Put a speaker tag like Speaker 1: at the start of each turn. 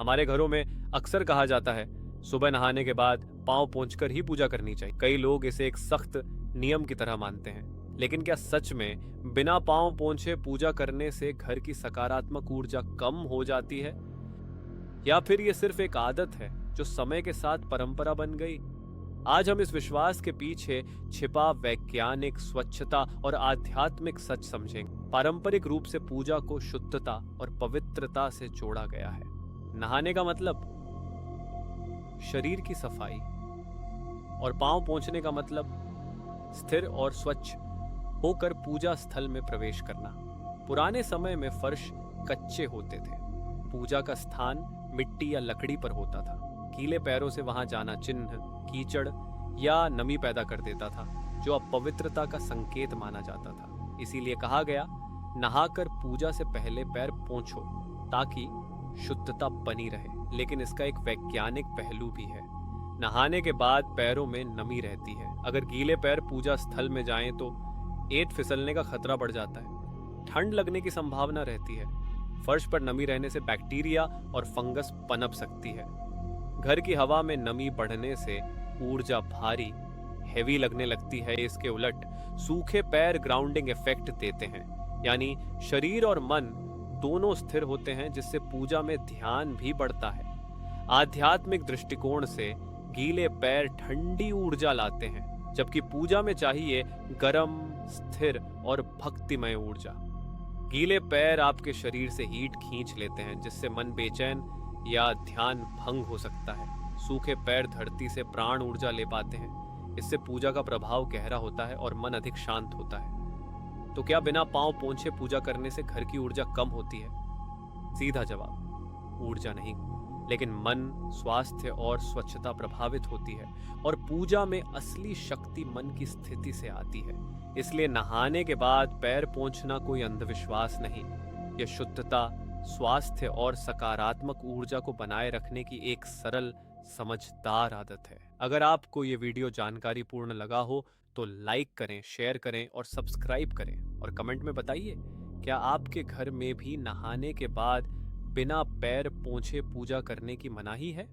Speaker 1: हमारे घरों में अक्सर कहा जाता है सुबह नहाने के बाद पांव पोंछकर ही पूजा करनी चाहिए। कई लोग इसे एक सख्त नियम की तरह मानते हैं, लेकिन क्या सच में बिना पांव पोंछे पूजा करने से घर की सकारात्मक ऊर्जा कम हो जाती है, या फिर ये सिर्फ एक आदत है जो समय के साथ परंपरा बन गई? आज हम इस विश्वास के पीछे छिपा वैज्ञानिक, स्वच्छता और आध्यात्मिक सच समझेंगे। पारंपरिक रूप से पूजा को शुद्धता और पवित्रता से जोड़ा गया है। नहाने का मतलब शरीर की सफाई, और पांव पोंछने का मतलब स्थिर और स्वच्छ होकर पूजा स्थल में प्रवेश करना। पुराने समय में फर्श कच्चे होते थे, पूजा का स्थान मिट्टी या लकड़ी पर होता था। गीले पैरों से वहां जाना चिन्ह, कीचड़ या नमी पैदा कर देता था, जो अपवित्रता का संकेत माना जाता था। इसीलिए कहा गया, नहाकर पूजा से पहले पैर पोंछो ताकि शुद्धता बनी रहे। लेकिन इसका एक वैज्ञानिक पहलू भी है। नहाने के बाद पैरों में नमी रहती है। अगर गीले पैर पूजा स्थल में जाएं तो ऐंठ फिसलने का खतरा बढ़ जाता है, ठंड लगने की संभावना रहती है। फर्श पर नमी रहने से बैक्टीरिया और फंगस पनप सकती है। घर की हवा में नमी बढ़ने से ऊर्जा भारी, हेवी लगने लगती है। इसके उलट सूखे पैर ग्राउंडिंग इफेक्ट देते हैं, यानी शरीर और मन दोनों स्थिर होते हैं, जिससे पूजा में ध्यान भी बढ़ता है। आध्यात्मिक दृष्टिकोण से गीले पैर ठंडी ऊर्जा लाते हैं, जबकि पूजा में चाहिए गर्म, स्थिर और भक्तिमय ऊर्जा। गीले पैर आपके शरीर से हीट खींच लेते हैं, जिससे मन बेचैन या ध्यान भंग हो सकता है। सूखे पैर धरती से प्राण ऊर्जा ले पाते हैं। इससे पूजा का प्रभाव गहरा होता है और मन अधिक शांत होता है। तो क्या बिना पांव पोंछे पूजा करने से घर की ऊर्जा कम होती है? सीधा जवाब, ऊर्जा नहीं, लेकिन मन, स्वास्थ्य और स्वच्छता प्रभावित होती है। और पूजा में असली शक्ति मन की स्थिति से आती है। इसलिए नहाने के बाद पैर पोंछना कोई अंधविश्वास नहीं, यह शुद्धता, स्वास्थ्य और सकारात्मक ऊर्जा को बनाए रखने की एक सरल, समझदार आदत है। अगर आपको ये वीडियो जानकारीपूर्ण लगा हो तो लाइक करें, शेयर करें और सब्सक्राइब करें। और कमेंट में बताइए, क्या आपके घर में भी नहाने के बाद बिना पैर पोंछे पूजा करने की मनाही है?